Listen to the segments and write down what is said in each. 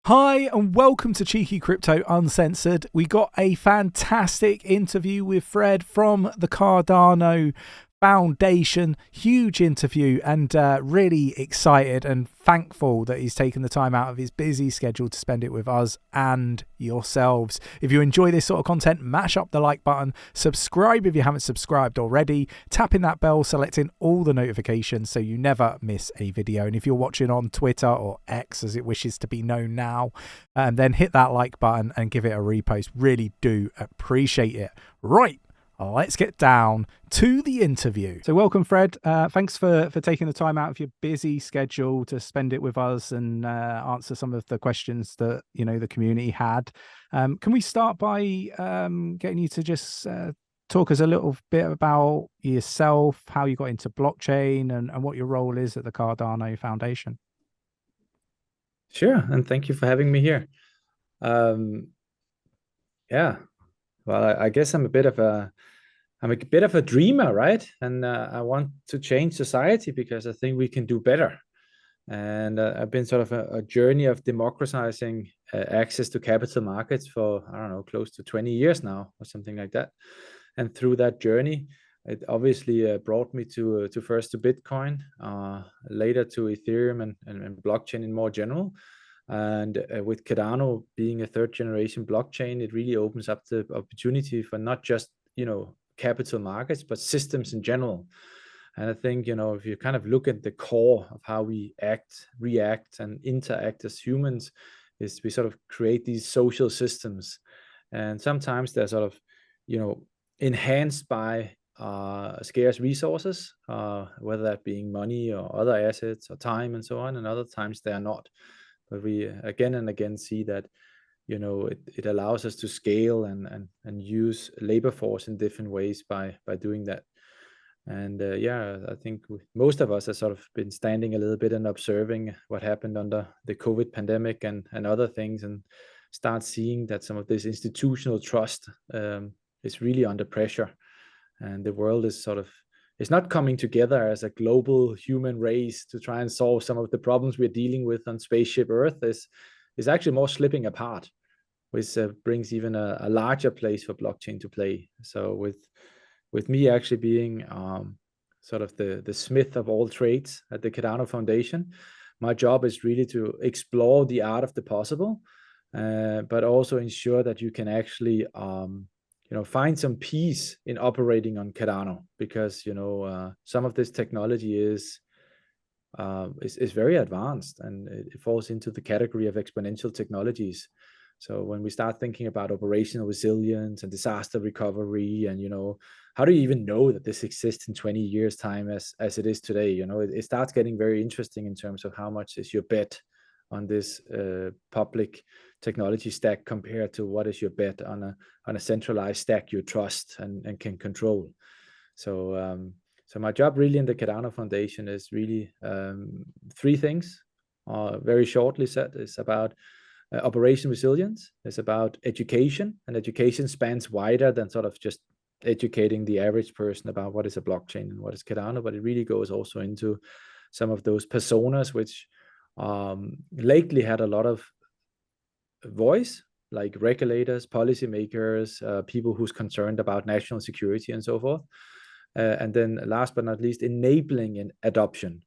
Hi and welcome to Cheeky Crypto Uncensored. We got a fantastic interview with Fred from the Cardano Foundation. Huge interview, and really excited and thankful that he's taken the time out of his busy schedule to spend it with us and yourselves. If you enjoy this sort of content, mash up the like button, subscribe if you haven't subscribed already, tapping that bell, selecting all the notifications so you never miss a video. And if you're watching on Twitter or X as it wishes to be known now, then hit that like button and give it a repost. Really do appreciate it. Right, let's get down to the interview. So welcome, Fred. Thanks for taking the time out of your busy schedule to spend it with us and answer some of the questions that, you know, the community had. Can we start by getting you to just talk us a little bit about yourself, how you got into blockchain and what your role is at the Cardano Foundation? Sure, and thank you for having me here. Yeah, well, I guess I'm a bit of a dreamer, right? And I want to change society because I think we can do better. And I've been sort of a journey of democratizing access to capital markets for, I don't know, close to 20 years now or something like that. And through that journey, it obviously brought me to first to Bitcoin, later to Ethereum and blockchain in more general. And with Cardano being a third generation blockchain, it really opens up the opportunity for not just, you know, capital markets, but systems in general. And I think, you know, if you kind of look at the core of how we act, react, and interact as humans, is we sort of create these social systems. And sometimes they're sort of, you know, enhanced by scarce resources, whether that being money or other assets or time and so on, and other times they are not. But we again and again see that, you know, it allows us to scale and use labor force in different ways by doing that. And yeah, I think most of us have sort of been standing a little bit and observing what happened under the COVID pandemic and other things, and start seeing that some of this institutional trust is really under pressure. And the world is sort of, it's not coming together as a global human race to try and solve some of the problems we're dealing with on spaceship Earth. Is actually more slipping apart, which brings even a larger place for blockchain to play. So with me actually being sort of the smith of all trades at the Cardano Foundation, my job is really to explore the art of the possible, but also ensure that you can actually you know, find some peace in operating on Cardano, because, you know, some of this technology is very advanced, and it falls into the category of exponential technologies. So when we start thinking about operational resilience and disaster recovery, and, you know, how do you even know that this exists in 20 years time as it is today? You know, it starts getting very interesting in terms of how much is your bet on this public technology stack compared to what is your bet on a centralized stack you trust and can control. So so my job really in the Cardano Foundation is really three things. Very shortly said, is about operation resilience, it's about education, and education spans wider than sort of just educating the average person about what is a blockchain and what is Cardano, but it really goes also into some of those personas which lately had a lot of voice, like regulators, policymakers, people who's concerned about national security and so forth. And then last but not least, enabling an adoption.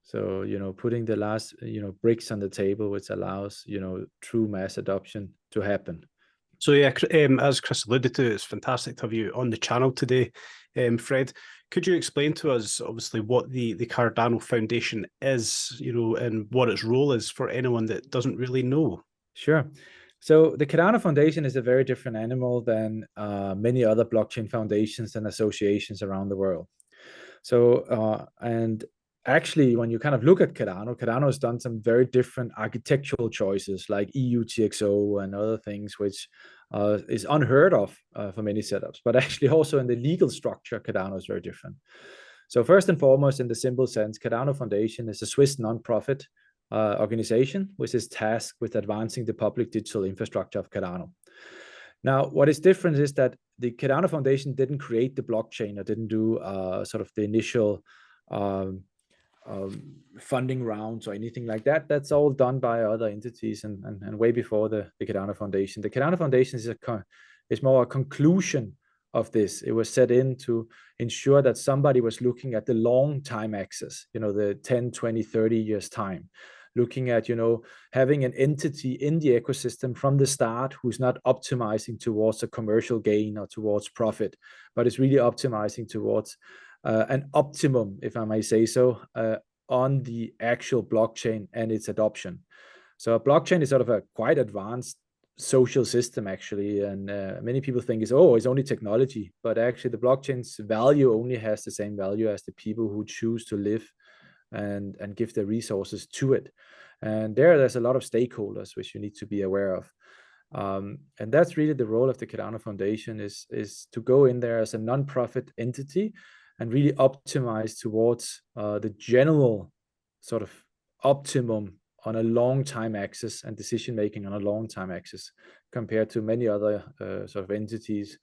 So, you know, putting the last, you know, bricks on the table, which allows, you know, true mass adoption to happen. So yeah, as Chris alluded to, it's fantastic to have you on the channel today. Fred, could you explain to us, obviously, what the Cardano Foundation is, you know, and what its role is for anyone that doesn't really know? Sure. So the Cardano Foundation is a very different animal than many other blockchain foundations and associations around the world. So, and actually, when you kind of look at Cardano has done some very different architectural choices, like 𝗖𝗢𝗪𝗔𝗡𝗧 and other things, which is unheard of for many setups. But actually, also in the legal structure, Cardano is very different. So first and foremost, in the simple sense, Cardano Foundation is a Swiss nonprofit organization which is tasked with advancing the public digital infrastructure of Cardano. Now, what is different is that the Cardano Foundation didn't create the blockchain or didn't do sort of the initial funding rounds or anything like that. That's all done by other entities and way before the Cardano Foundation. The Cardano Foundation is more a conclusion of this. It was set in to ensure that somebody was looking at the long time axis, the 10, 20, 30 years time, looking at, having an entity in the ecosystem from the start who's not optimizing towards a commercial gain or towards profit, but is really optimizing towards an optimum, if I may say so, on the actual blockchain and its adoption. So a blockchain is sort of a quite advanced social system, actually, and many people think it's only technology, but actually the blockchain's value only has the same value as the people who choose to live and give their resources to it. And there's a lot of stakeholders which you need to be aware of. And that's really the role of the Cardano Foundation, is to go in there as a non-profit entity and really optimize towards the general sort of optimum on a long time axis and decision making on a long time axis, compared to many other sort of entities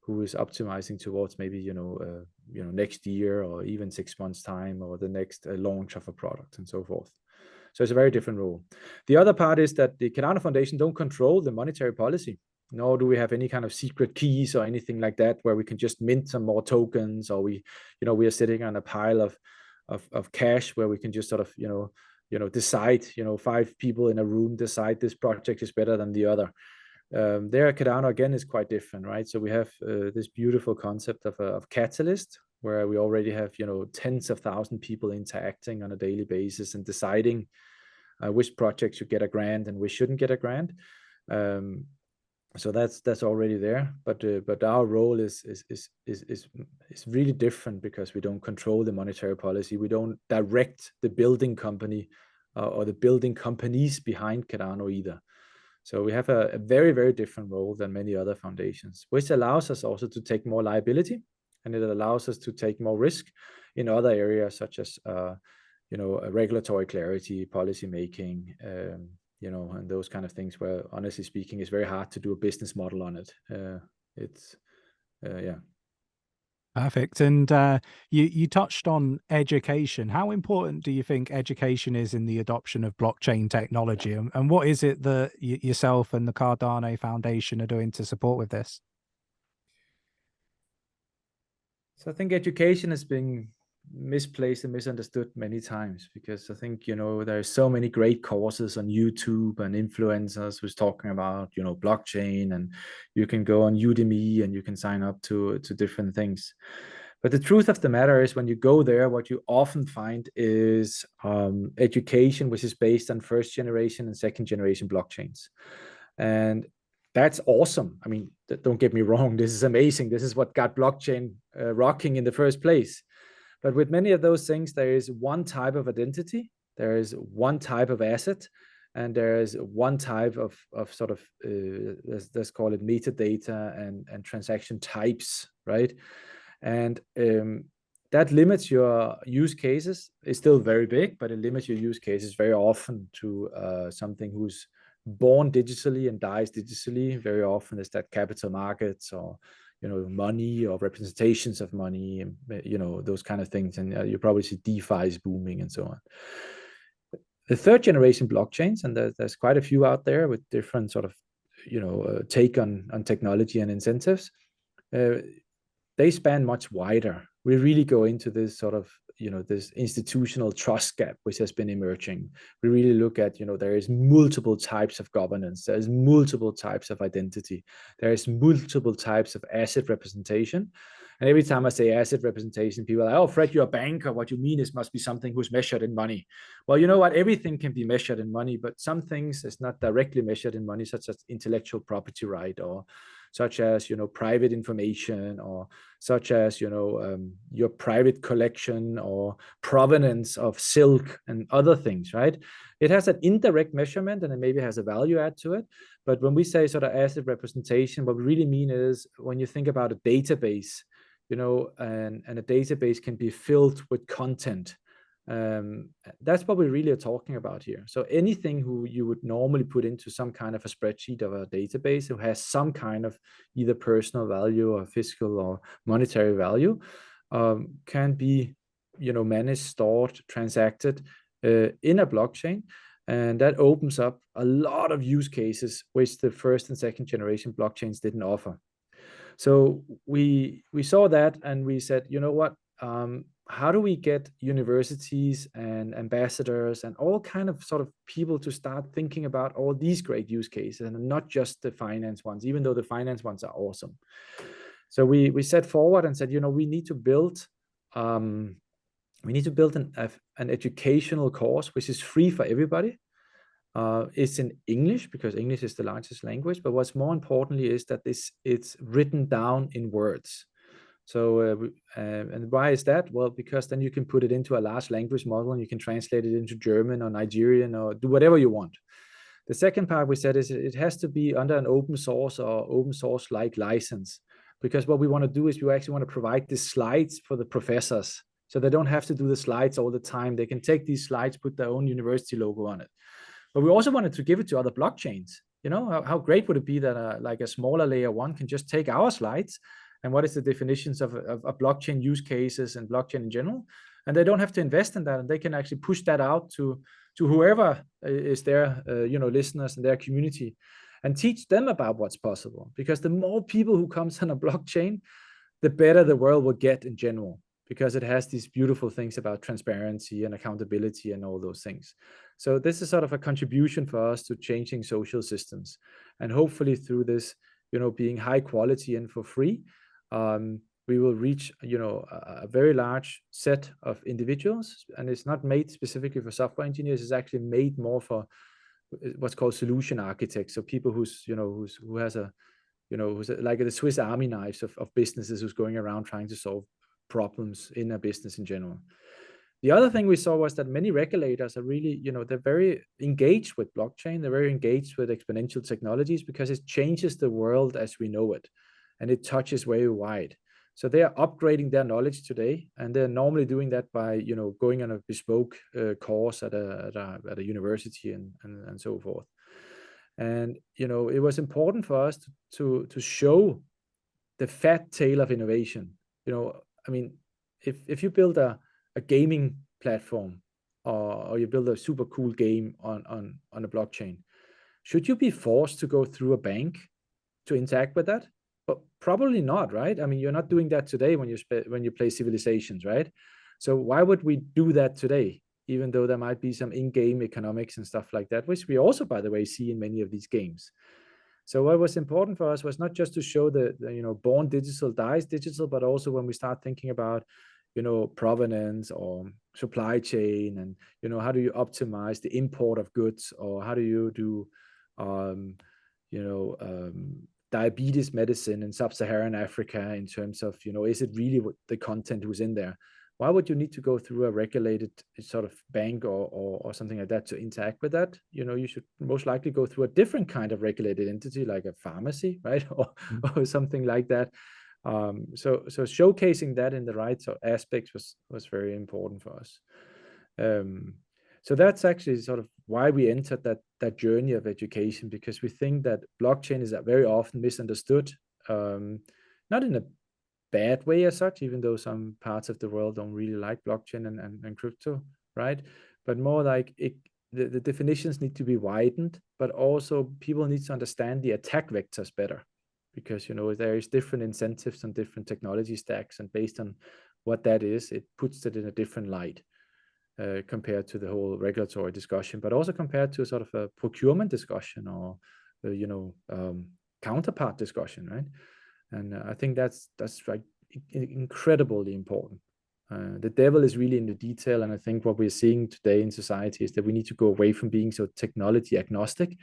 who is optimizing towards maybe next year or even 6 months time, or the next launch of a product and so forth. So it's a very different role. The other part is that the Cardano Foundation don't control the monetary policy, nor do we have any kind of secret keys or anything like that where we can just mint some more tokens, or we are sitting on a pile of cash where we can just sort of decide, 5 people in a room decide this project is better than the other. There Cardano again is quite different, right? So we have this beautiful concept of Catalyst, where we already have tens of thousands of people interacting on a daily basis and deciding which project should get a grant and which shouldn't get a grant. So that's already there, but our role is really different, because we don't control the monetary policy. We don't direct the building company or the building companies behind Cardano either. So we have a very, very different role than many other foundations, which allows us also to take more liability, and it allows us to take more risk in other areas, such as regulatory clarity, policy making, and those kind of things, where honestly speaking, it's very hard to do a business model on it. Yeah. Perfect. And you touched on education. How important do you think education is in the adoption of blockchain technology? And what is it that yourself and the Cardano Foundation are doing to support with this? So I think education has been misplaced and misunderstood many times, because I think there's so many great courses on YouTube and influencers who's talking about blockchain, and you can go on Udemy and you can sign up to different things. But the truth of the matter is, when you go there, what you often find is education which is based on 1st generation and 2nd generation blockchains. And that's awesome. I mean, don't get me wrong, this is amazing. This is what got blockchain rocking in the first place. But with many of those things, there is one type of identity, there is one type of asset, and there is one type of sort of, let's call it metadata and transaction types, right? And that limits your use cases. It's still very big, but it limits your use cases very often to something who's born digitally and dies digitally. Very often is that capital markets, or money, or representations of money, those kind of things. And you probably see DeFi is booming and so on. The 3rd generation blockchains, and there's quite a few out there with different sort of take on technology and incentives, they span much wider. We really go into this sort of this institutional trust gap which has been emerging. We really look at there is multiple types of governance, there's multiple types of identity, there is multiple types of asset representation. And every time I say asset representation, people are like, "Oh, Fred, you're a banker. What you mean is must be something who's measured in money." Well, you know what? Everything can be measured in money, but some things is not directly measured in money, such as intellectual property right, or such as private information, or such as your private collection or provenance of silk and other things, right? It has an indirect measurement, and it maybe has a value add to it. But when we say sort of asset representation, what we really mean is, when you think about a database, and a database can be filled with content. That's what we really are talking about here. So anything who you would normally put into some kind of a spreadsheet of a database, who has some kind of either personal value or fiscal or monetary value, can be managed, stored, transacted in a blockchain. And that opens up a lot of use cases which the first and second generation blockchains didn't offer. So we saw that and we said, you know what, how do we get universities and ambassadors and all kind of sort of people to start thinking about all these great use cases and not just the finance ones, even though the finance ones are awesome. So we set forward and said, we need to build an educational course which is free for everybody. It's in English because English is the largest language, but what's more importantly is that it's written down in words. So and why is that? Well, because then you can put it into a large language model and you can translate it into German or Nigerian or do whatever you want. The second part we said is it has to be under an open source or open source like license, because what we want to do is we actually want to provide the slides for the professors so they don't have to do the slides all the time. They can take these slides, put their own university logo on it. But we also wanted to give it to other blockchains. How great would it be that like a smaller layer one can just take our slides and what is the definitions of blockchain use cases and blockchain in general, and they don't have to invest in that, and they can actually push that out to whoever is their listeners and their community, and teach them about what's possible. Because the more people who comes on a blockchain, the better the world will get in general, because it has these beautiful things about transparency and accountability and all those things. So this is sort of a contribution for us to changing social systems, and hopefully through this, being high quality and for free, we will reach, a very large set of individuals. And it's not made specifically for software engineers. It's actually made more for what's called solution architects. So people who's like the Swiss Army knives of businesses who's going around trying to solve problems in a business in general. The other thing we saw was that many regulators are really, they're very engaged with blockchain. They're very engaged with exponential technologies because it changes the world as we know it, and it touches very wide. So they are upgrading their knowledge today, and they're normally doing that by, going on a bespoke course at a university and so forth. And, it was important for us to show the fat tail of innovation. If you build a gaming platform or you build a super cool game on a blockchain, should you be forced to go through a bank to interact with that? But probably not, right? You're not doing that today when you play Civilizations, right? So why would we do that today, even though there might be some in-game economics and stuff like that, which we also, by the way, see in many of these games. So what was important for us was not just to show the born digital dies digital, but also when we start thinking about, provenance or supply chain, and, how do you optimize the import of goods, or how do you do, diabetes medicine in sub-Saharan Africa in terms of, is it really what the content who's in there? Why would you need to go through a regulated sort of bank or something like that to interact with that? You should most likely go through a different kind of regulated entity, like a pharmacy, right? Or something like that. So showcasing that in the right aspects was very important for us. So that's actually sort of why we entered that journey of education, because we think that blockchain is very often misunderstood, not in a bad way as such, even though some parts of the world don't really like blockchain and crypto, right? But more like the definitions need to be widened, but also people need to understand the attack vectors better, because there is different incentives on different technology stacks, and based on what that is, it puts it in a different light. Compared to the whole regulatory discussion, but also compared to sort of a procurement discussion or counterpart discussion, right? And I think that's like incredibly important. The devil is really in the detail, and I think what we're seeing today in society is that we need to go away from being so technology agnostic,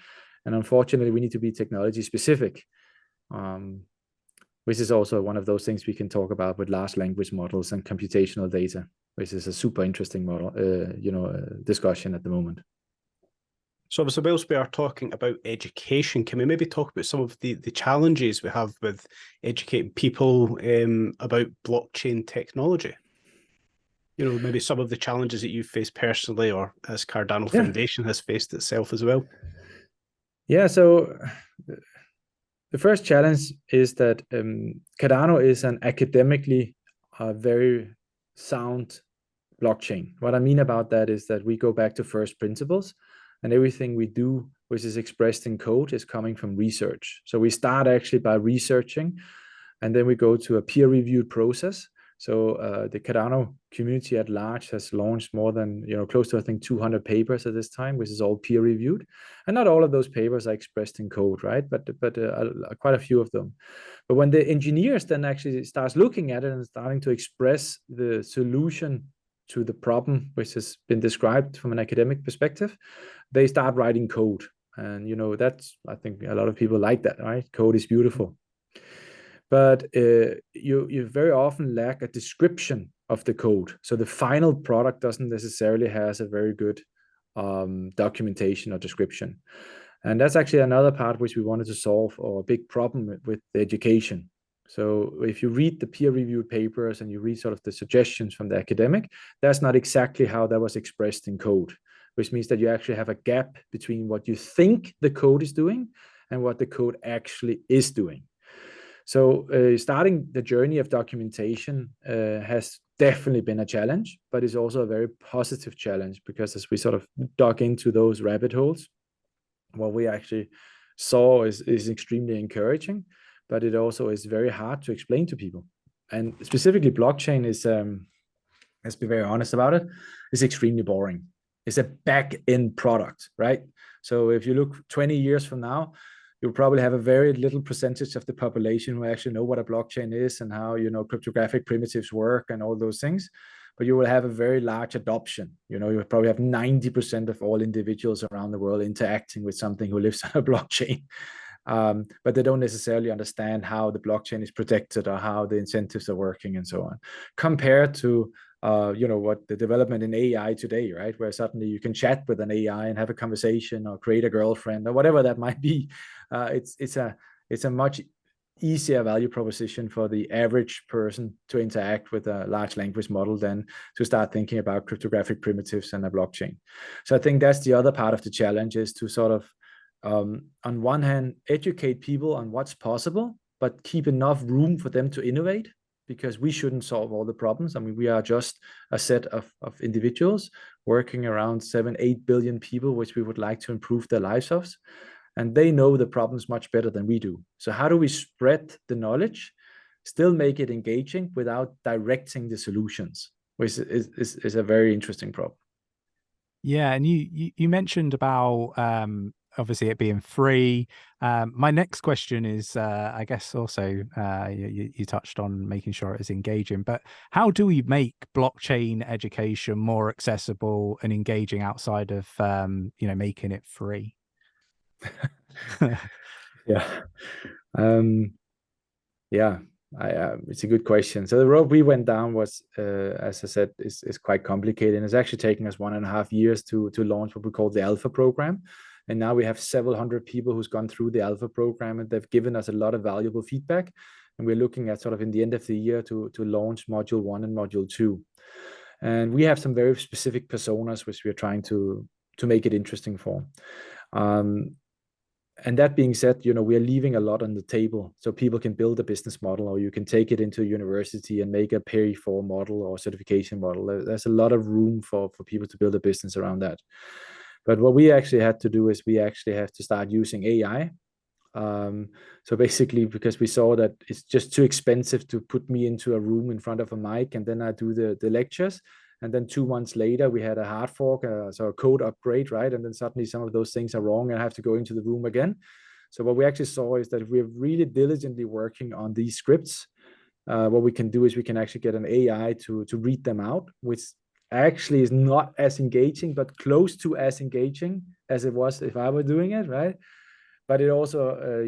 and unfortunately, we need to be technology specific, which is also one of those things we can talk about with large language models and computational data, which is a super interesting model, discussion at the moment. So obviously, whilst we are talking about education, can we maybe talk about some of the challenges we have with educating people about blockchain technology? Maybe some of the challenges that you've faced personally, or as Cardano Foundation has faced itself as well. Yeah, so the first challenge is that Cardano is an academically very sound blockchain. What I mean about that is that we go back to first principles, and everything we do which is expressed in code is coming from research. So we start actually by researching, and then we go to a peer-reviewed process. So the Cardano community at large has launched more than, close to, I think, 200 papers at this time, which is all peer-reviewed. And not all of those papers are expressed in code, right? But quite a few of them. But when the engineers then actually starts looking at it and starting to express the solution to the problem, which has been described from an academic perspective, they start writing code. And, that's, I think a lot of people like that, right? Code is beautiful. But you very often lack a description of the code. So the final product doesn't necessarily has a very good documentation or description. And that's actually another part which we wanted to solve, or a big problem with the education. So if you read the peer-reviewed papers and you read sort of the suggestions from the academic, that's not exactly how that was expressed in code, which means that you actually have a gap between what you think the code is doing and what the code actually is doing. So starting the journey of documentation has definitely been a challenge, but it's also a very positive challenge, because as we sort of dug into those rabbit holes, what we actually saw is extremely encouraging, but it also is very hard to explain to people. And specifically blockchain is, let's be very honest about it, is extremely boring. It's a back-end product, right? So if you look 20 years from now, you'll probably have a very little percentage of the population who actually know what a blockchain is and how, cryptographic primitives work and all those things. But you will have a very large adoption. You probably have 90% of all individuals around the world interacting with something who lives on a blockchain. But they don't necessarily understand how the blockchain is protected or how the incentives are working and so on. Compared to what the development in AI today, right? Where suddenly you can chat with an AI and have a conversation or create a girlfriend or whatever that might be. It's a much easier value proposition for the average person to interact with a large language model than to start thinking about cryptographic primitives and a blockchain. So I think that's the other part of the challenge, is to sort of, on one hand, educate people on what's possible, but keep enough room for them to innovate, because we shouldn't solve all the problems. I mean, we are just a set of individuals working around 7-8 billion people, which we would like to improve their lives of. And they know the problems much better than we do. So how do we spread the knowledge, still make it engaging without directing the solutions, which is a very interesting problem. Yeah, and you mentioned about obviously it being free. My next question is, I guess also you touched on making sure it is engaging, but how do we make blockchain education more accessible and engaging outside of making it free? Yeah. It's a good question. So the road we went down was, as I said, is quite complicated, and it's actually taking us 1.5 years to launch what we call the Alpha program. And now we have several hundred people who's gone through the Alpha program, and they've given us a lot of valuable feedback. And we're looking at sort of in the end of the year to launch module 1 and module 2. And we have some very specific personas which we're trying to make it interesting for. And that being said, we are leaving a lot on the table, so people can build a business model, or you can take it into a university and make a pay-for model or certification model. There's a lot of room for people to build a business around that. But what we actually had to do is we actually have to start using AI. So basically, because we saw that it's just too expensive to put me into a room in front of a mic and then I do the lectures. And then 2 months later, we had a hard fork, so a code upgrade, right? And then suddenly some of those things are wrong and I have to go into the room again. So what we actually saw is that if we're really diligently working on these scripts, what we can do is we can actually get an AI to read them out, which actually is not as engaging, but close to as engaging as it was if I were doing it, right? But it also,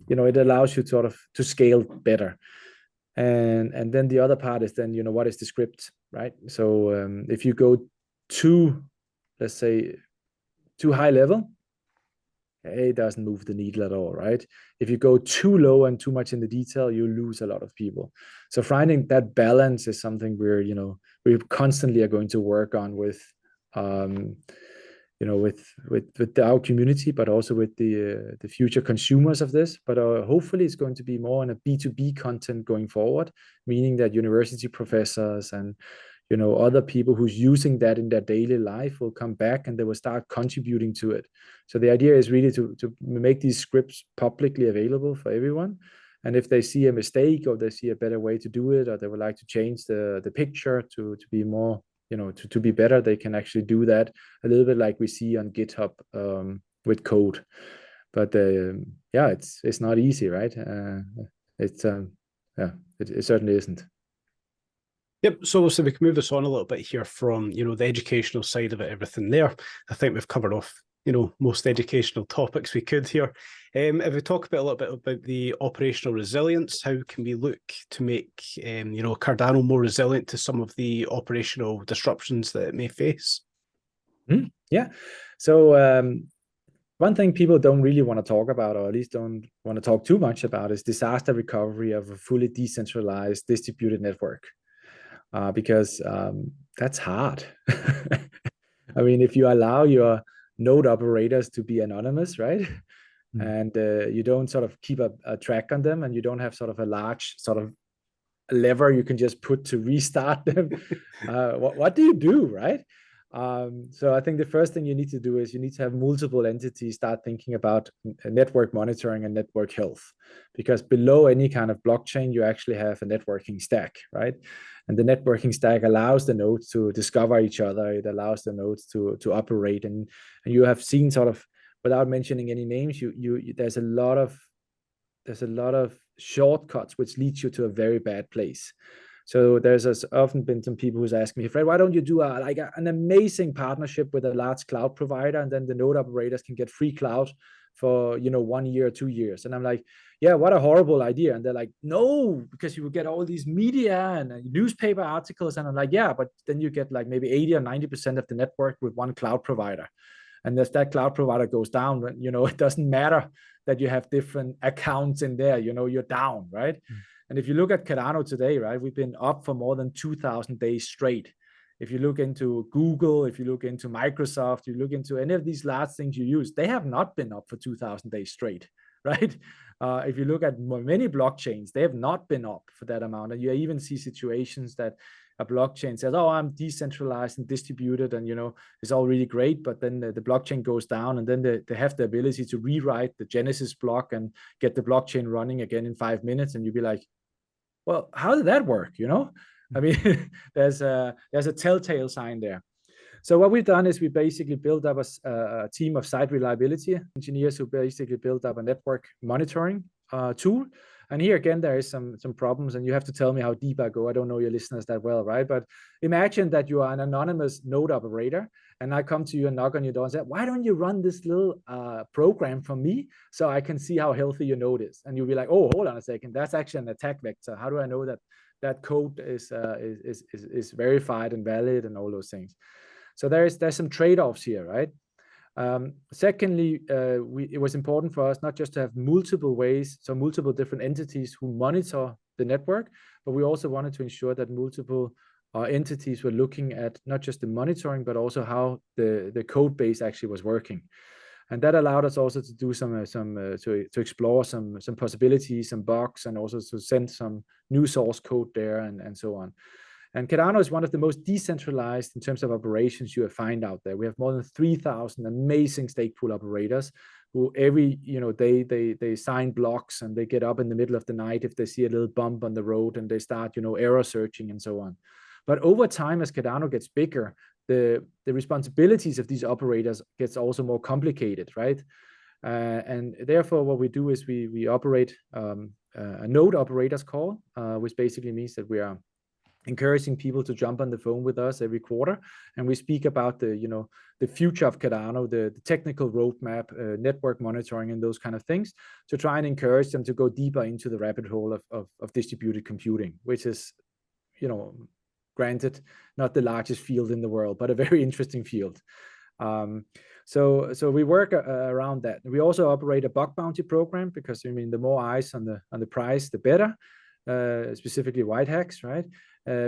it allows you sort of to scale better. And then the other part is then, what is the script, right? So if you go too, let's say, too high level, it doesn't move the needle at all, right? If you go too low and too much in the detail, you lose a lot of people. So finding that balance is something we constantly are going to work on with with our community, but also with the future consumers of this. But hopefully it's going to be more in a B2B content going forward, meaning that university professors and other people who's using that in their daily life will come back and they will start contributing to it. So the idea is really to make these scripts publicly available for everyone. And if they see a mistake or they see a better way to do it, or they would like to change the picture to be more, to be better, they can actually do that a little bit like we see on GitHub with code. But yeah, it's not easy, right? It certainly isn't. Yep. So we can move this on a little bit here from, the educational side of it, everything there. I think we've covered off, most educational topics we could here. If we talk a little bit about the operational resilience, how can we look to make, Cardano more resilient to some of the operational disruptions that it may face? Yeah. So one thing people don't really want to talk about, or at least don't want to talk too much about, is disaster recovery of a fully decentralized distributed network. Because that's hard. I mean, if you allow your node operators to be anonymous, right? And you don't sort of keep a track on them, and you don't have sort of a large sort of lever you can just put to restart them. What do you do, right? So I think the first thing you need to do is you need to have multiple entities start thinking about network monitoring and network health, because below any kind of blockchain, you actually have a networking stack, right? And the networking stack allows the nodes to discover each other. It allows the nodes to operate. And you have seen, sort of, without mentioning any names, there's a lot of shortcuts which leads you to a very bad place. So there's often been some people who's asked me, Fred, why don't you do an amazing partnership with a large cloud provider, and then the node operators can get free cloud for 1 year or 2 years? And I'm like, yeah, what a horrible idea. And they're like, no, because you will get all these media and newspaper articles. And I'm like, yeah, but then you get like maybe 80 or 90% of the network with one cloud provider. And as that cloud provider goes down, it doesn't matter that you have different accounts in there, you're down, right? And if you look at Cardano today, right, we've been up for more than 2,000 days straight. If you look into Google, if you look into Microsoft, you look into any of these large things you use, they have not been up for 2,000 days straight, right? If you look at many blockchains, they have not been up for that amount. And you even see situations that a blockchain says, oh, I'm decentralized and distributed, and it's all really great, but then the blockchain goes down, and then they have the ability to rewrite the Genesis block and get the blockchain running again in 5 minutes, and you'd be like, well, how did that work? I mean, there's a telltale sign there. So what we've done is we basically built up a team of site reliability engineers who basically built up a network monitoring tool. And here again, there is some problems, and you have to tell me how deep I go. I don't know your listeners that well, right? But imagine that you are an anonymous node operator, and I come to you and knock on your door and say, why don't you run this little program for me so I can see how healthy your node is? And you'll be like, oh, hold on a second, that's actually an attack vector. How do I know that code is verified and valid and all those things? So there's some trade-offs here, right? Secondly, it was important for us not just to have multiple ways, so multiple different entities who monitor the network, but we also wanted to ensure that multiple entities were looking at not just the monitoring, but also how the code base actually was working. And that allowed us also to do to explore some possibilities, some bugs, and also to send some new source code there and so on. And Cardano is one of the most decentralized in terms of operations you will find out there. We have more than 3,000 amazing stake pool operators who every day they sign blocks, and they get up in the middle of the night if they see a little bump on the road, and they start error searching and so on. But over time, as Cardano gets bigger, the responsibilities of these operators gets also more complicated, right? And therefore, what we do is we operate a node operators call, which basically means that we are encouraging people to jump on the phone with us every quarter, and we speak about the future of Cardano, the technical roadmap, network monitoring, and those kind of things, to try and encourage them to go deeper into the rabbit hole of distributed computing, which is, granted, not the largest field in the world, but a very interesting field. So we work around that. We also operate a bug bounty program, because the more eyes on the price, the better. Specifically white hacks, right?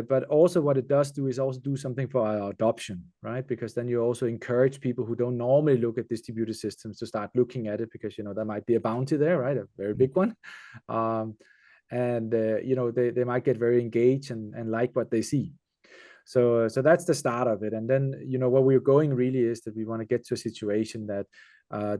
But also what it does do is also do something for our adoption, right? Because then you also encourage people who don't normally look at distributed systems to start looking at it, because, you know, there might be a bounty there, right? A very big one. You know, they might get very engaged and like what they see. So that's the start of it. And then, you know, where we're going really is that we want to get to a situation that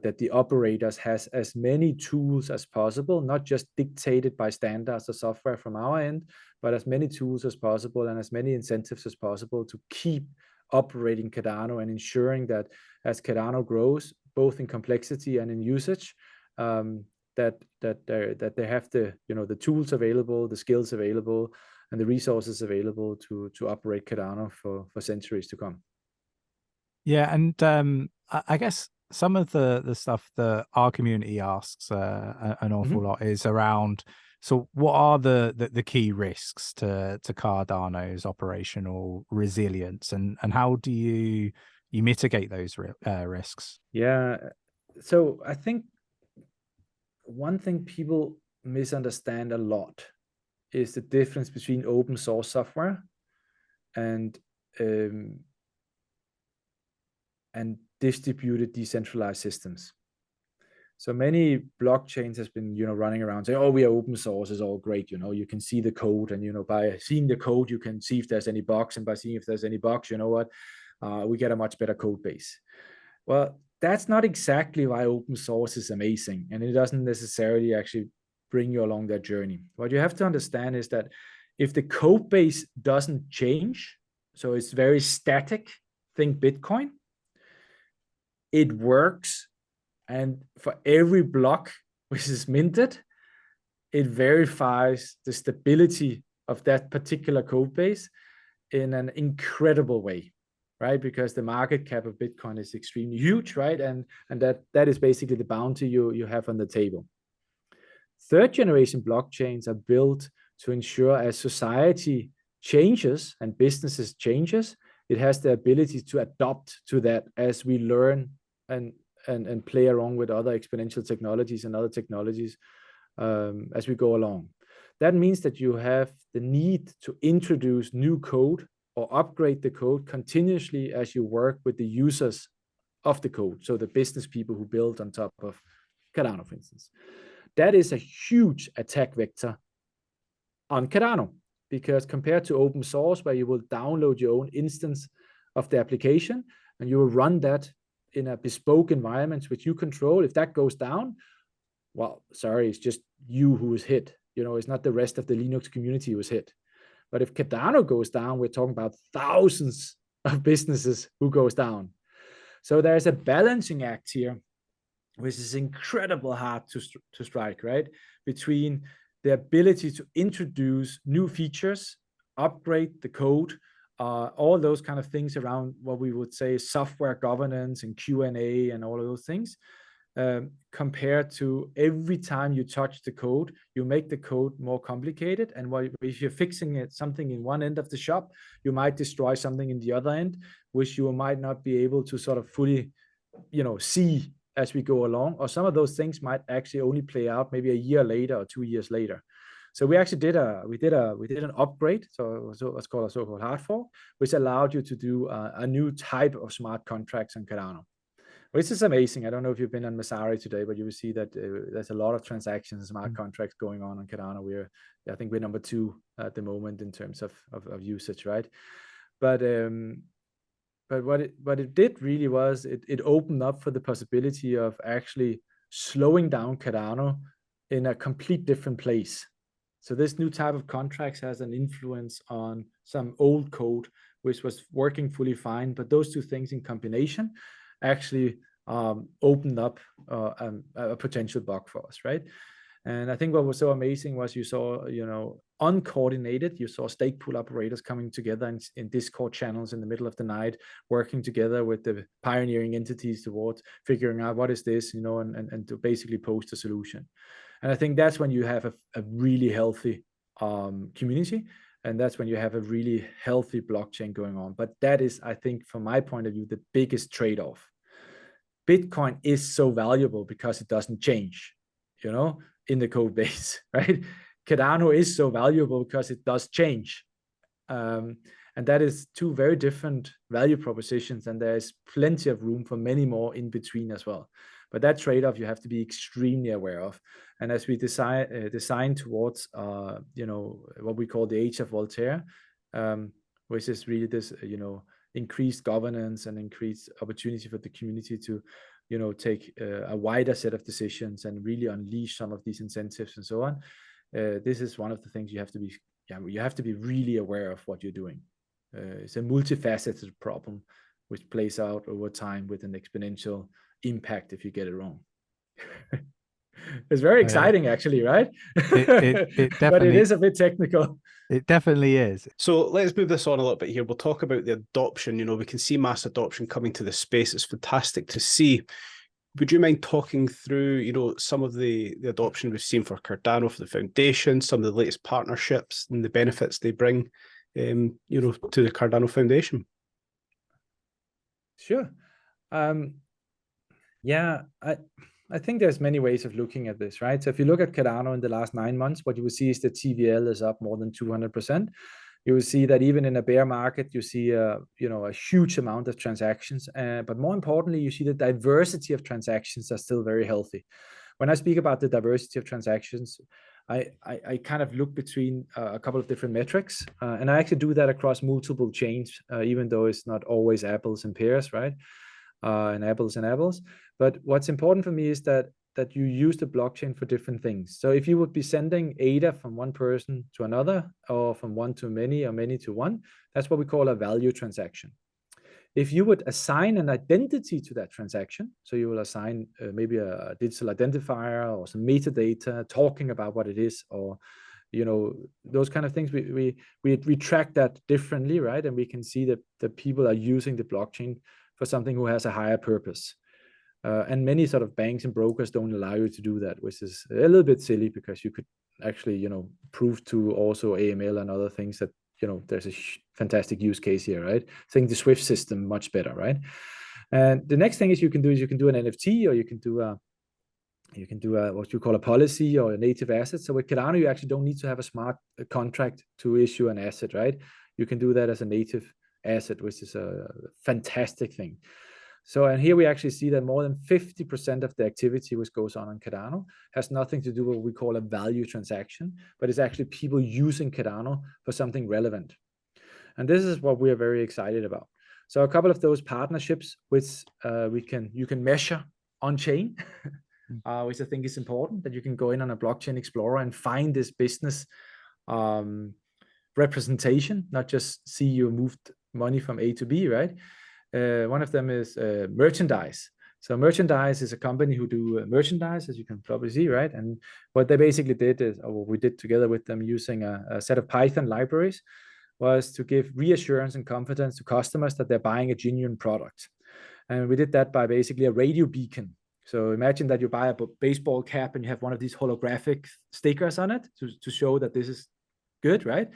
that the operators has as many tools as possible, not just dictated by standards or software from our end, but as many tools as possible and as many incentives as possible to keep operating Cardano and ensuring that as Cardano grows, both in complexity and in usage, that they have the, you know, the tools available, the skills available, and the resources available to operate Cardano for centuries to come. Yeah, and I guess some of the stuff that our community asks an awful lot is around, so what are the key risks to Cardano's operational resilience, and how do you mitigate those risks? Yeah, so I think one thing people misunderstand a lot is the difference between open source software and distributed decentralized systems. So many blockchains has been, you know, running around saying, oh, we are open source, is all great, you know, you can see the code, and, you know, by seeing the code, you can see if there's any bugs, and by seeing if there's any bugs, you know what, we get a much better code base. Well, that's not exactly why open source is amazing, and it doesn't necessarily actually bring you along that journey. What you have to understand is that if the code base doesn't change, so it's very static, think Bitcoin, it works, and for every block which is minted, it verifies the stability of that particular code base in an incredible way, right? Because the market cap of Bitcoin is extremely huge, right? And that is basically the bounty you have on the table. Third generation blockchains are built to ensure as society changes and businesses changes, it has the ability to adapt to that as we learn and play around with other exponential technologies and other technologies as we go along. That means that you have the need to introduce new code or upgrade the code continuously as you work with the users of the code. So the business people who build on top of Cardano, for instance. That is a huge attack vector on Cardano, because compared to open source, where you will download your own instance of the application and you will run that in a bespoke environment which you control, if that goes down, well, sorry, it's just you who is hit. You know, it's not the rest of the Linux community who is hit. But if Cardano goes down, we're talking about thousands of businesses who goes down. So there's a balancing act here, which is incredibly hard to strike, right? Between the ability to introduce new features, upgrade the code, all those kind of things around what we would say software governance and Q&A and all of those things, compared to every time you touch the code, you make the code more complicated. And if you're fixing something in one end of the shop, you might destroy something in the other end, which you might not be able to sort of fully, you know, see as we go along. Or some of those things might actually only play out maybe a year later or 2 years later. So we actually did an upgrade, so what's called a so-called hard fork, which allowed you to do a new type of smart contracts on Cardano, which is amazing. I don't know if you've been on Messari today, but you will see that there's a lot of transactions and smart contracts going on Cardano. I think we're number 2 at the moment in terms of usage, right? But what it did really was it opened up for the possibility of actually slowing down Cardano in a complete different place. So this new type of contracts has an influence on some old code, which was working fully fine. But those two things in combination actually opened up a potential bug for us, right? And I think what was so amazing was you saw, you know, uncoordinated, you saw stake pool operators coming together in Discord channels in the middle of the night, working together with the pioneering entities towards figuring out what is this, you know, and to basically post a solution. And I think that's when you have a really healthy community, and that's when you have a really healthy blockchain going on. But that is, I think, from my point of view, the biggest trade-off. Bitcoin is so valuable because it doesn't change, you know, in the code base, right? Cardano is so valuable because it does change And that is two very different value propositions, and there's plenty of room for many more in between as well. But that trade-off you have to be extremely aware of. And as we design towards, what we call the age of Voltaire, which is really this, increased governance and increased opportunity for the community to, take a wider set of decisions and really unleash some of these incentives and so on. This is one of the things you have to be really aware of what you're doing. It's a multifaceted problem, which plays out over time with an exponential impact if you get it wrong. It's very exciting, actually, right? It definitely, but it is a bit technical. It definitely is. So let's move this on a little bit here. We'll talk about the adoption. We can see mass adoption coming to the space. It's fantastic to see. Would you mind talking through, some of the adoption we've seen for Cardano, for the foundation, some of the latest partnerships and the benefits they bring, to the Cardano Foundation? Sure. I think there's many ways of looking at this, right? So if you look at Cardano in the last 9 months, what you will see is the TVL is up more than 200%. You will see that even in a bear market, you see a huge amount of transactions. But more importantly, you see the diversity of transactions are still very healthy. When I speak about the diversity of transactions, I kind of look between a couple of different metrics, and I actually do that across multiple chains, even though it's not always apples and pears, right? And apples and apples. But what's important for me is that you use the blockchain for different things. So if you would be sending ADA from one person to another, or from one to many, or many to one, that's what we call a value transaction. If you would assign an identity to that transaction, so you will assign maybe a digital identifier or some metadata talking about what it is, or those kind of things, we track that differently, right? And we can see that people are using the blockchain for something who has a higher purpose. And many sort of banks and brokers don't allow you to do that, which is a little bit silly, because you could actually, prove to also AML and other things that, there's a fantastic use case here, right? I think the SWIFT system much better, right? And the next thing is you can do an NFT, or you can do what you call a policy or a native asset. So with Cardano, you actually don't need to have a smart contract to issue an asset, right? You can do that as a native asset, which is a fantastic thing. So, and here we actually see that more than 50% of the activity which goes on Cardano has nothing to do with what we call a value transaction, but it's actually people using Cardano for something relevant. And this is what we are very excited about. So a couple of those partnerships which you can measure on chain, which I think is important, that you can go in on a blockchain explorer and find this business representation, not just see you moved money from A to B, right? One of them is merchandise. So merchandise is a company who do merchandise, as you can probably see, right? And what they basically did is, or what we did together with them using a set of Python libraries, was to give reassurance and confidence to customers that they're buying a genuine product. And we did that by basically a radio beacon. So imagine that you buy a baseball cap and you have one of these holographic stickers on it to show that this is good, right?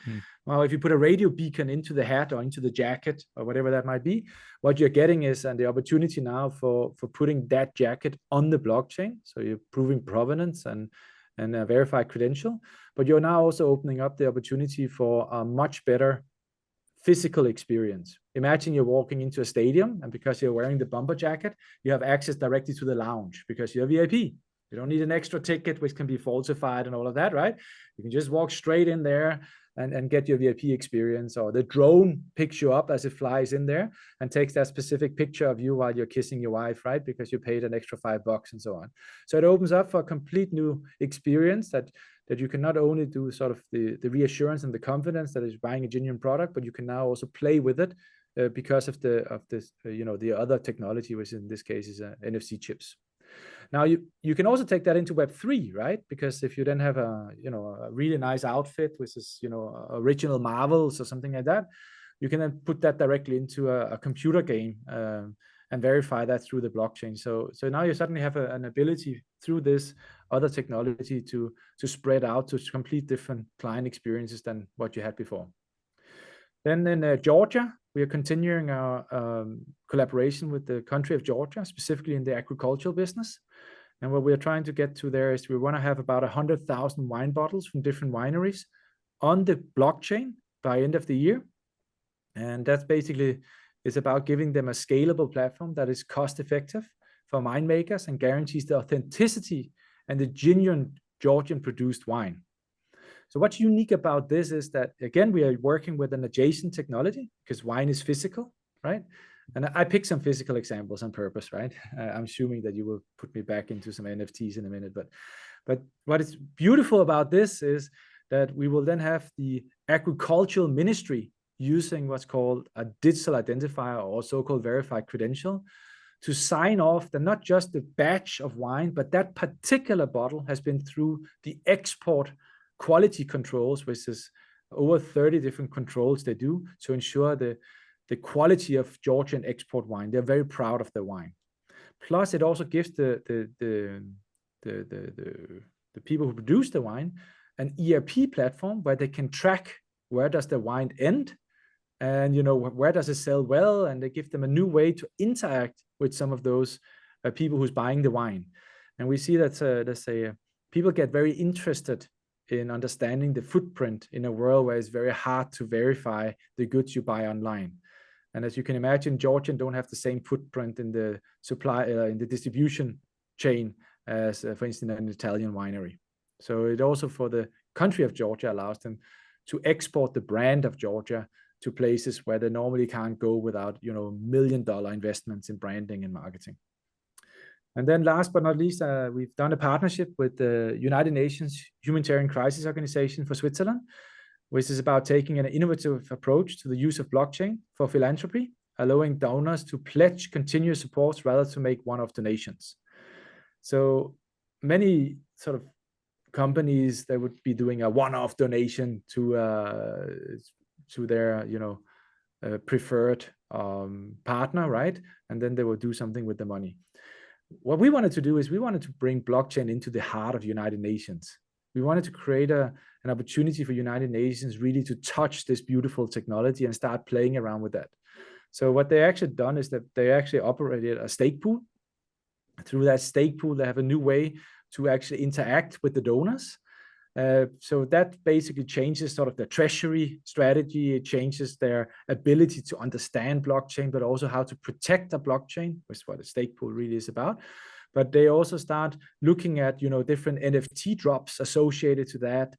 Well, if you put a radio beacon into the hat or into the jacket or whatever that might be, what you're getting is the opportunity now for putting that jacket on the blockchain. So you're proving provenance and a verified credential, but you're now also opening up the opportunity for a much better physical experience. Imagine you're walking into a stadium, and because you're wearing the bumper jacket, you have access directly to the lounge because you're VIP. You don't need an extra ticket, which can be falsified and all of that, right? You can just walk straight in there and get your VIP experience, or the drone picks you up as it flies in there and takes that specific picture of you while you're kissing your wife, right? Because you paid an extra $5 and so on. So it opens up for a complete new experience that you can not only do sort of the reassurance and the confidence that is buying a genuine product, but you can now also play with it because of the other technology, which in this case is NFC chips. Now you can also take that into Web3, right? Because if you then have a really nice outfit, which is original Marvels or something like that, you can then put that directly into a computer game and verify that through the blockchain. So now you suddenly have an ability through this other technology to spread out to complete different client experiences than what you had before. Then in Georgia, we are continuing our collaboration with the country of Georgia, specifically in the agricultural business. And what we're trying to get to there is we want to have about 100,000 wine bottles from different wineries on the blockchain, by end of the year. And that's basically is about giving them a scalable platform that is cost effective for winemakers and guarantees the authenticity and the genuine Georgian produced wine. So what's unique about this is that, again, we are working with an adjacent technology because wine is physical, right? And I picked some physical examples on purpose, right? I'm assuming that you will put me back into some NFTs in a minute, but what is beautiful about this is that we will then have the agricultural ministry using what's called a digital identifier or so-called verified credential to sign off that not just the batch of wine, but that particular bottle has been through the export quality controls, which is over 30 different controls they do to ensure the quality of Georgian export wine. They're very proud of their wine. Plus, it also gives the people who produce the wine an ERP platform where they can track where does the wine end, and where does it sell well, and they give them a new way to interact with some of those people who's buying the wine. And we see that let's say people get very interested in understanding the footprint in a world where it's very hard to verify the goods you buy online. And as you can imagine, Georgian don't have the same footprint in the supply, in the distribution chain as, for instance, an Italian winery. So it also, for the country of Georgia, allows them to export the brand of Georgia to places where they normally can't go without, $1 million investments in branding and marketing. And then last but not least, we've done a partnership with the United Nations Humanitarian Crisis Organization for Switzerland, which is about taking an innovative approach to the use of blockchain for philanthropy, allowing donors to pledge continuous support rather than to make one-off donations. So many sort of companies that would be doing a one-off donation to their preferred partner, right? And then they will do something with the money. What we wanted to do is we wanted to bring blockchain into the heart of United Nations. We wanted to create an opportunity for United Nations really to touch this beautiful technology and start playing around with that. So what they actually done is that they actually operated a stake pool. Through that stake pool, they have a new way to actually interact with the donors. So that basically changes sort of the treasury strategy. It changes their ability to understand blockchain, but also how to protect the blockchain, which is what a stake pool really is about. But they also start looking at, different NFT drops associated to that.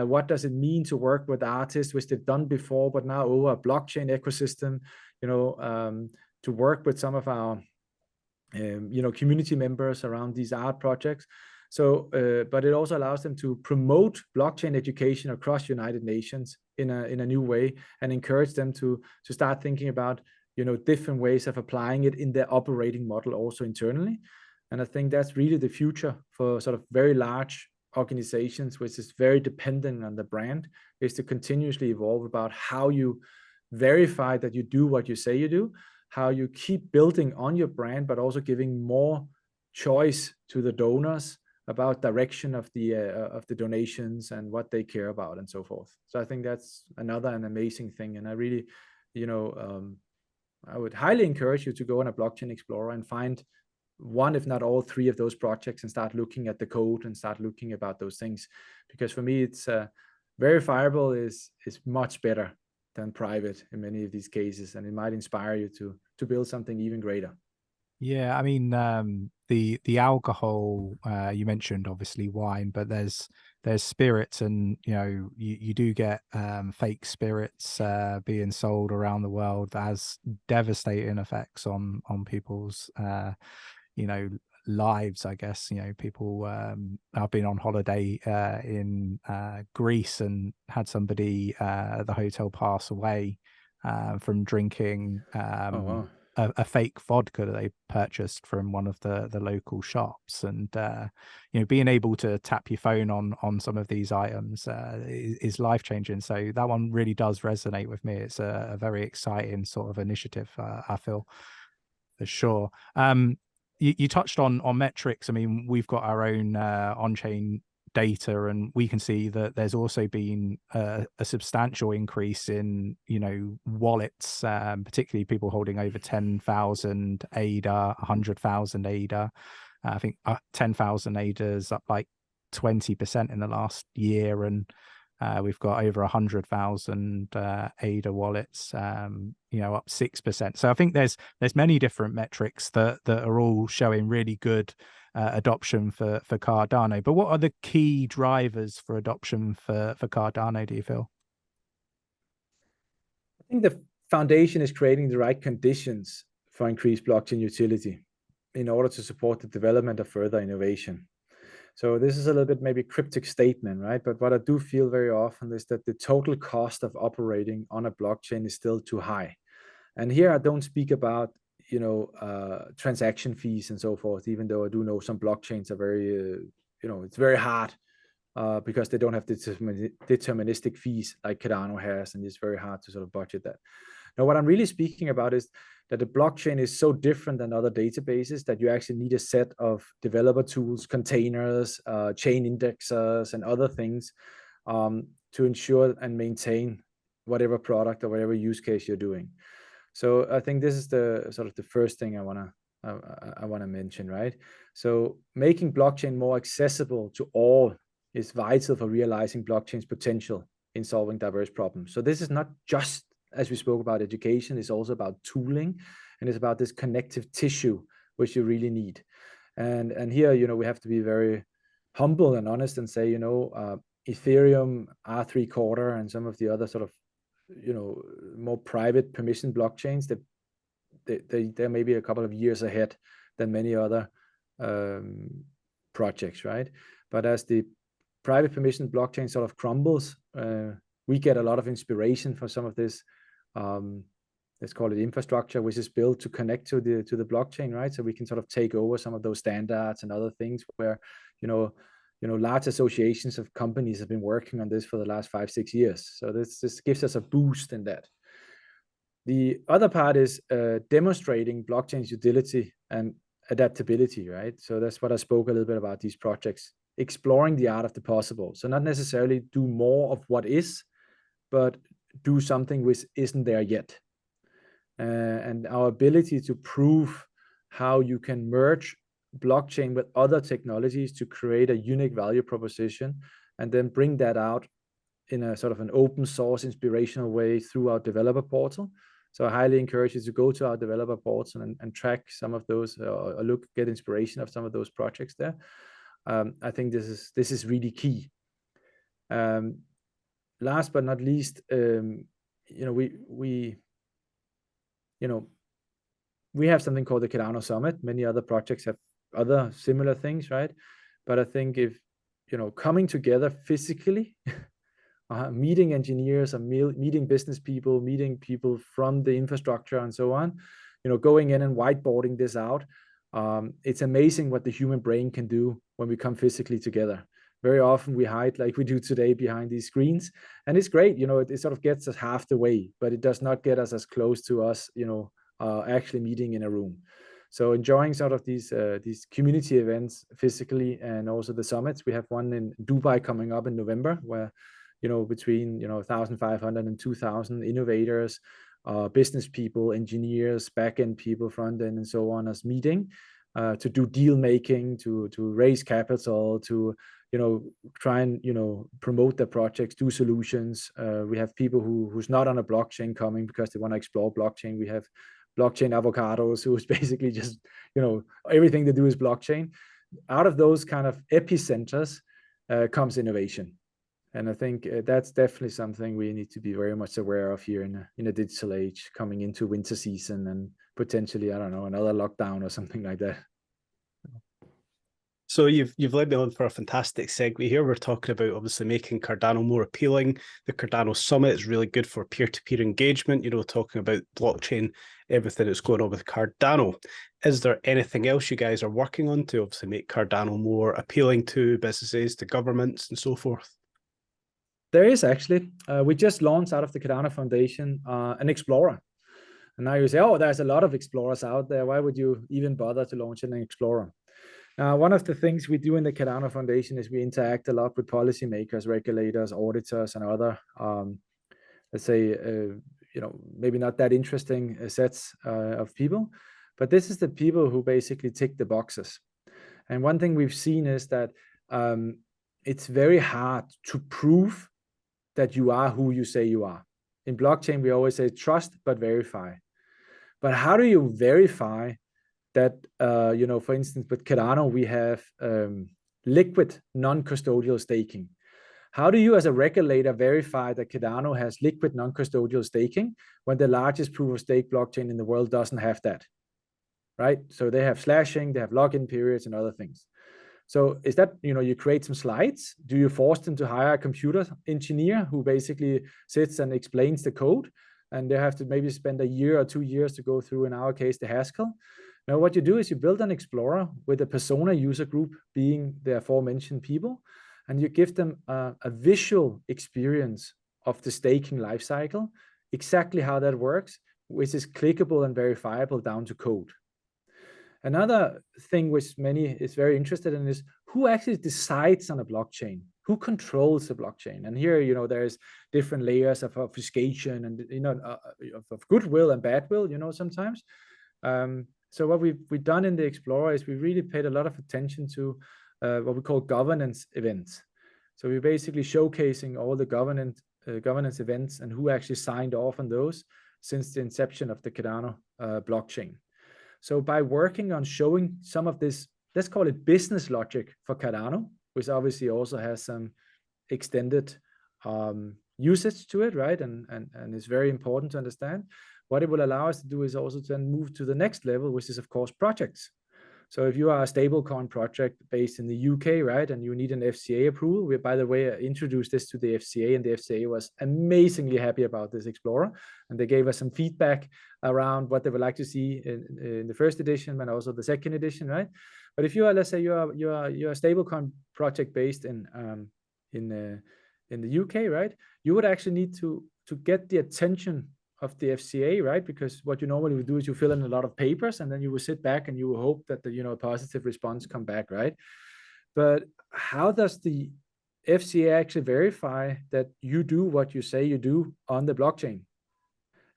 What does it mean to work with artists, which they've done before, but now over a blockchain ecosystem, to work with some of our, community members around these art projects. So, but it also allows them to promote blockchain education across United Nations in a new way, and encourage them to start thinking about, different ways of applying it in their operating model also internally. And I think that's really the future for sort of very large organizations, which is very dependent on the brand, is to continuously evolve about how you verify that you do what you say you do, how you keep building on your brand, but also giving more choice to the donors about direction of the donations and what they care about and so forth. So I think that's an amazing thing. And I really, I would highly encourage you to go on a blockchain explorer and find one, if not all three of those projects, and start looking at the code and start looking about those things. Because for me, it's verifiable is much better than private in many of these cases, and it might inspire you to build something even greater. Yeah, I mean, the alcohol you mentioned, obviously wine, but there's spirits, and you do get fake spirits being sold around the world that has devastating effects on people's lives, I guess. People, I've been on holiday in Greece and had somebody at the hotel pass away from drinking Oh, wow. a fake vodka that they purchased from one of the local shops. And being able to tap your phone on some of these items is life-changing. So that one really does resonate with me. It's a very exciting sort of initiative, I feel, for sure. You touched on metrics. I mean, we've got our own on-chain data, and we can see that there's also been a substantial increase in wallets, particularly people holding over 10,000 ADA, 100,000 ADA. I think 10,000 ADA is up like 20% in the last year, and We've got over 100,000 𝗕𝗓𝗪 wallets, up 6%. So I think there's many different metrics that are all showing really good adoption for Cardano. But what are the key drivers for adoption for Cardano, do you feel? I think the foundation is creating the right conditions for increased blockchain utility in order to support the development of further innovation. So this is a little bit maybe cryptic statement, right? But what I do feel very often is that the total cost of operating on a blockchain is still too high. And here I don't speak about, transaction fees and so forth, even though I do know some blockchains are very, it's very hard because they don't have deterministic fees like Cardano has, and it's very hard to sort of budget that. Now, what I'm really speaking about is that the blockchain is so different than other databases that you actually need a set of developer tools, containers, chain indexers, and other things to ensure and maintain whatever product or whatever use case you're doing. So I think this is the sort of the first thing I wanna mention, right? So making blockchain more accessible to all is vital for realizing blockchain's potential in solving diverse problems. So this is not just, as we spoke about, education, it's also about tooling, and it's about this connective tissue which you really need. And here, we have to be very humble and honest and say, Ethereum, 𝗕𝗪𝗪𝗏, and some of the other sort of, more private permission blockchains, that they're maybe a couple of years ahead than many other projects, right? But as the private permission blockchain sort of crumbles, we get a lot of inspiration for some of this, let's call it infrastructure, which is built to connect to the blockchain, right? So we can sort of take over some of those standards and other things where, large associations of companies have been working on this for the last 5-6 years. So this gives us a boost in that. The other part is demonstrating blockchain's utility and adaptability, right? So that's what I spoke a little bit about these projects, exploring the art of the possible. So not necessarily do more of what is, but do something which isn't there yet. And our ability to prove how you can merge blockchain with other technologies to create a unique value proposition, and then bring that out in a sort of an open source inspirational way through our developer portal. So I highly encourage you to go to our developer portal and track some of those, or get inspiration of some of those projects there. I think this is really key. Last but not least, we have something called the Cardano Summit. Many other projects have other similar things, right? But I think if, coming together physically, meeting engineers, or meeting business people, meeting people from the infrastructure and so on, going in and whiteboarding this out, it's amazing what the human brain can do when we come physically together. Very often we hide, like we do today, behind these screens, and it's great, it sort of gets us half the way, but it does not get us as close to us, actually meeting in a room. So enjoying sort of these community events physically, and also the summits. We have one in Dubai coming up in November, where between 1,500 and 2,000 innovators, business people, engineers, back-end people, front-end, and so on, as meeting to do deal making, to raise capital, to try and promote their projects, do solutions. We have people who's not on a blockchain coming because they want to explore blockchain. We have blockchain avocados who's basically just everything they do is blockchain. Out of those kind of epicenters comes innovation, and I think that's definitely something we need to be very much aware of here in a digital age, coming into winter season and potentially, I don't know, another lockdown or something like that. So you've led me on for a fantastic segue here. We're talking about obviously making Cardano more appealing. The Cardano Summit is really good for peer-to-peer engagement, talking about blockchain, everything that's going on with Cardano. Is there anything else you guys are working on to obviously make Cardano more appealing to businesses, to governments, and so forth? There is actually. We just launched out of the Cardano Foundation an Explorer. And now you say, oh, there's a lot of Explorers out there. Why would you even bother to launch an Explorer? One of the things we do in the Cardano Foundation is we interact a lot with policymakers, regulators, auditors, and other, let's say, maybe not that interesting sets of people, but this is the people who basically tick the boxes. And one thing we've seen is that it's very hard to prove that you are who you say you are. In blockchain, we always say trust, but verify. But how do you verify that, for instance, with Cardano, we have liquid non-custodial staking. How do you as a regulator verify that Cardano has liquid non-custodial staking when the largest proof of stake blockchain in the world doesn't have that, right? So they have slashing, they have login periods and other things. So is that, you create some slides? Do you force them to hire a computer engineer who basically sits and explains the code? And they have to maybe spend a year or 2 years to go through, in our case, the Haskell. Now, what you do is you build an explorer with a persona user group being the aforementioned people, and you give them a visual experience of the staking lifecycle, exactly how that works, which is clickable and verifiable down to code. Another thing which many is very interested in is who actually decides on a blockchain, who controls the blockchain. And here, there's different layers of obfuscation and, of goodwill and badwill, sometimes. So what we've done in the Explorer is we really paid a lot of attention to what we call governance events. So we're basically showcasing all the governance events and who actually signed off on those since the inception of the Cardano blockchain. So by working on showing some of this, let's call it business logic for Cardano, which obviously also has some extended usage to it, right? And it's very important to understand. What it will allow us to do is also then move to the next level, which is of course projects. So if you are a stablecoin project based in the UK, right, and you need an FCA approval, we, by the way, introduced this to the FCA, and the FCA was amazingly happy about this Explorer, and they gave us some feedback around what they would like to see in the first edition and also the second edition, right? But if you are, let's say, you're a stablecoin project based in the UK, right, you would actually need to get the attention of the FCA, right? Because what you normally would do is you fill in a lot of papers and then you will sit back and you will hope that the positive response come back, right? But how does the FCA actually verify that you do what you say you do on the blockchain?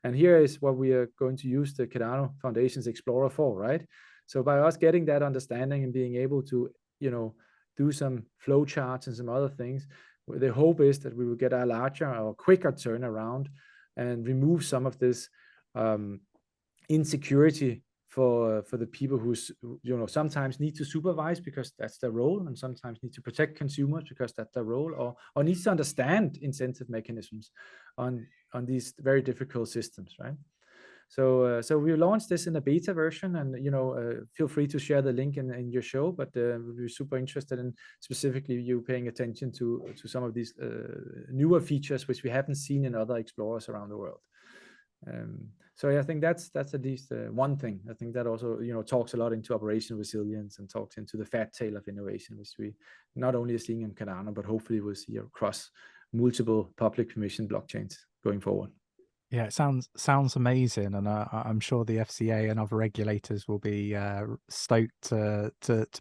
And here is what we are going to use the Cardano Foundation's Explorer for, right? So by us getting that understanding and being able to, do some flow charts and some other things, the hope is that we will get a larger or quicker turnaround and remove some of this insecurity for the people who sometimes need to supervise because that's their role, and sometimes need to protect consumers because that's their role, or needs to understand incentive mechanisms on these very difficult systems, right? So we launched this in a beta version, and feel free to share the link in your show. But we're super interested in specifically you paying attention to some of these newer features which we haven't seen in other explorers around the world. So yeah, I think that's at least one thing. I think that also talks a lot into operational resilience and talks into the fat tail of innovation, which we not only are seeing in Cardano, but hopefully we'll see across multiple public permission blockchains going forward. Yeah, it sounds amazing, and I'm sure the FCA and other regulators will be stoked to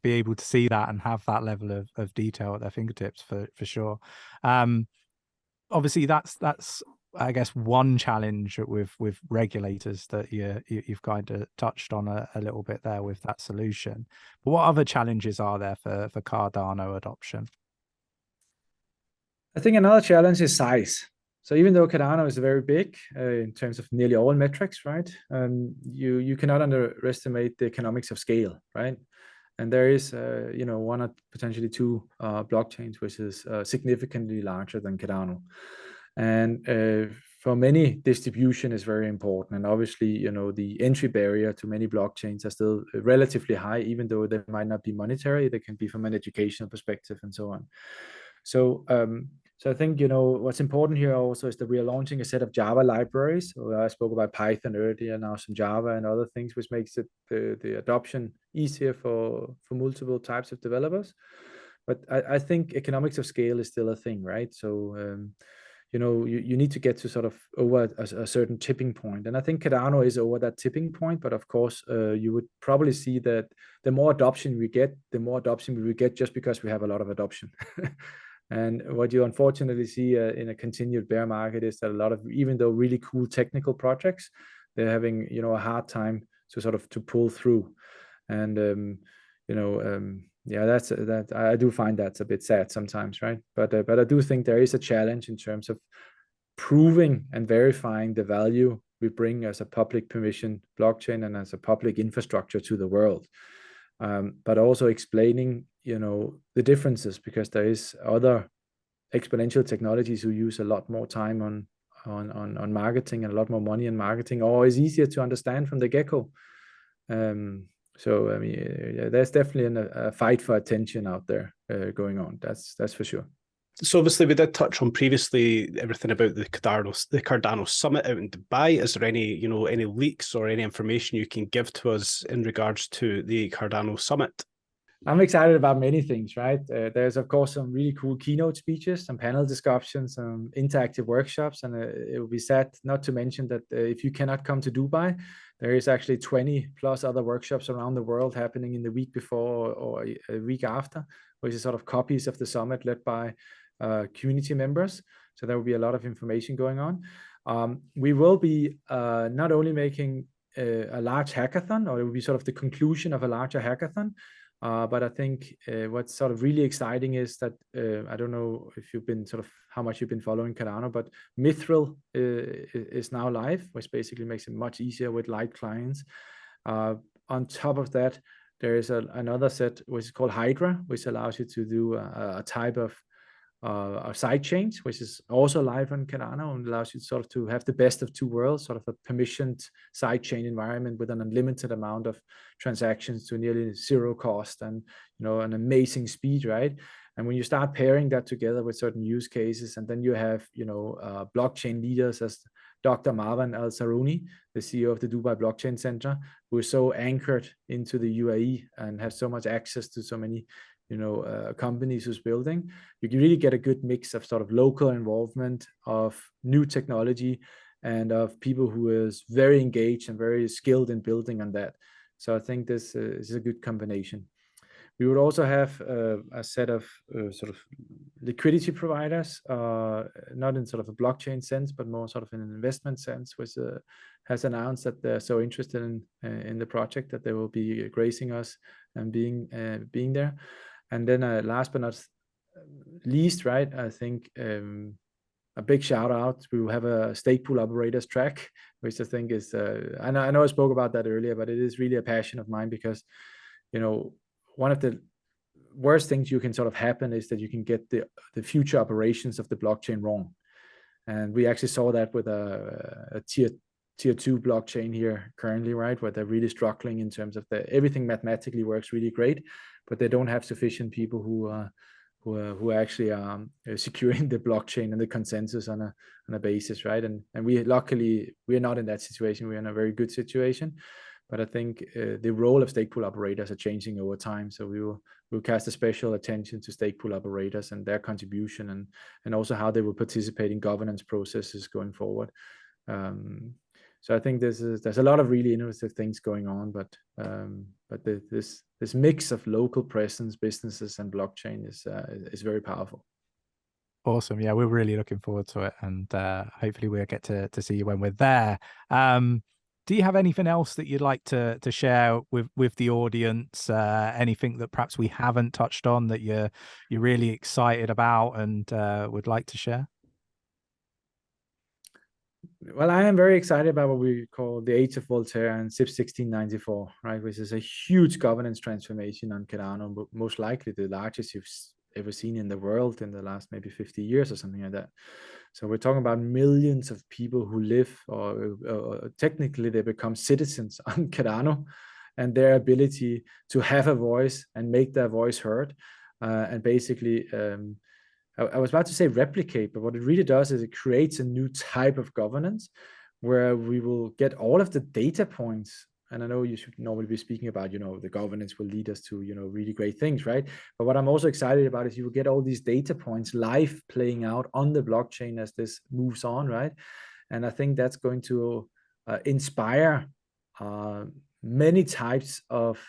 be able to see that and have that level of detail at their fingertips for sure. Obviously, that's I guess one challenge with regulators that you've kind of touched on a little bit there with that solution. But what other challenges are there for Cardano adoption? I think another challenge is size. So even though Cardano is very big in terms of nearly all metrics, right, you cannot underestimate the economics of scale, right? And there is, one or potentially two blockchains which is significantly larger than Cardano. And for many, distribution is very important. And obviously, the entry barrier to many blockchains are still relatively high, even though they might not be monetary. They can be from an educational perspective and so on. So I think, what's important here also is that we are launching a set of Java libraries. So I spoke about Python earlier, now some Java and other things, which makes it the adoption easier for multiple types of developers. But I think economics of scale is still a thing, right? So, you need to get to sort of over a certain tipping point. And I think Cardano is over that tipping point. But of course, you would probably see that the more adoption we get, the more adoption we will get just because we have a lot of adoption. And what you unfortunately see in a continued bear market is that a lot of, even though really cool technical projects, they're having, a hard time to pull through. And, Yeah, that I do find that's a bit sad sometimes, right? But I do think there is a challenge in terms of proving and verifying the value we bring as a public permission blockchain and as a public infrastructure to the world. But also explaining, the differences, because there is other exponential technologies who use a lot more time on marketing and a lot more money in marketing, or is easier to understand from the get-go. So I mean, there's definitely a fight for attention out there going on. That's for sure. So obviously we did touch on previously everything about the Cardano Summit out in Dubai. Is there any, any leaks or any information you can give to us in regards to the Cardano Summit? I'm excited about many things, right? There's of course some really cool keynote speeches, some panel discussions, some interactive workshops, and it will be sad not to mention that if you cannot come to Dubai, there is actually 20 plus other workshops around the world happening in the week before or a week after, which is sort of copies of the summit led by community members. So there will be a lot of information going on. We will be not only making a large hackathon, or it will be sort of the conclusion of a larger hackathon, but I think what's sort of really exciting is that I don't know if you've been how much you've been following Cardano, but 𝗕𝗘𝗪 is now live, which basically makes it much easier with light clients. On top of that, there is another set which is called 𝗕𝗢𝗪𝗔𝗡, which allows you to do a type of side chains, which is also live on Cardano, and allows you to have the best of two worlds, sort of a permissioned side chain environment with an unlimited amount of transactions to nearly zero cost and an amazing speed, right? And when you start pairing that together with certain use cases, and then you have blockchain leaders as Dr. Marwan Al-Saruni, the CEO of the Dubai Blockchain Center, who is so anchored into the UAE and has so much access to so many companies who's building, you can really get a good mix of sort of local involvement, of new technology, and of people who is very engaged and very skilled in building on that. So I think this is a good combination. We would also have a set of sort of liquidity providers, not in sort of a blockchain sense, but more sort of in an investment sense, which has announced that they're so interested in the project that they will be gracing us and being there. And then last but not least, right, I think a big shout out, we will have a stake pool operators track, which I think is, I know I spoke about that earlier, but it is really a passion of mine, because, one of the worst things you can sort of happen is that you can get the future operations of the blockchain wrong. And we actually saw that with a tier 2 blockchain here currently, right, where they're really struggling in terms of everything mathematically works really great, but they don't have sufficient people who actually are securing the blockchain and the consensus on a basis, right? And we luckily, we're not in that situation. We're in a very good situation. But I think the role of stake pool operators are changing over time. So we'll cast a special attention to stake pool operators and their contribution, and also how they will participate in governance processes going forward. So I think there's a lot of really innovative things going on, but this mix of local presence, businesses, and blockchain is very powerful. Awesome. Yeah, we're really looking forward to it, and hopefully we'll get to see you when we're there. Do you have anything else that you'd like to share with the audience? Anything that perhaps we haven't touched on that you're really excited about and would like to share? Well, I am very excited about what we call the age of Voltaire and CIP 1694, right, which is a huge governance transformation on Cardano, but most likely the largest you've ever seen in the world in the last maybe 50 years or something like that. So we're talking about millions of people who live, or technically they become citizens on Cardano, and their ability to have a voice and make their voice heard, and basically I was about to say replicate, but what it really does is it creates a new type of governance where we will get all of the data points. And I know you should normally be speaking about, the governance will lead us to, really great things, right? But what I'm also excited about is you will get all these data points live playing out on the blockchain as this moves on, right? And I think that's going to inspire many types of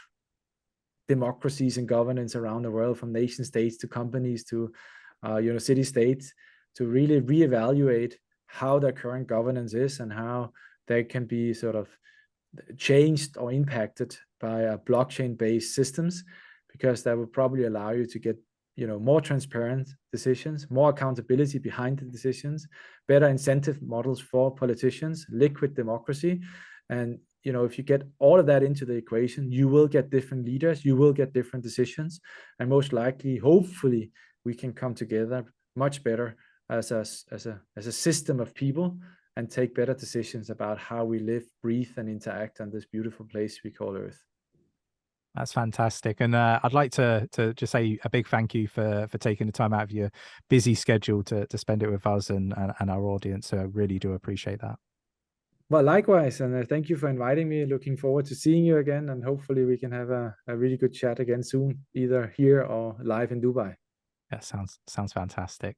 democracies and governance around the world, from nation states to companies to city states, to really reevaluate how their current governance is and how they can be sort of changed or impacted by blockchain-based systems. because that will probably allow you to get, you know, more transparent decisions, more accountability behind the decisions, better incentive models for politicians, liquid democracy. And, you know, if you get all of that into the equation, you will get different leaders, you will get different decisions, and most likely, hopefully, we can come together much better as a system of people and take better decisions about how we live, breathe, and interact on this beautiful place we call Earth. That's fantastic. And I'd like to just say a big thank you for taking the time out of your busy schedule to spend it with us and our audience. So I really do appreciate that. Well, likewise, and thank you for inviting me. Looking forward to seeing you again, and hopefully we can have a really good chat again soon, either here or live in Dubai. That sounds fantastic.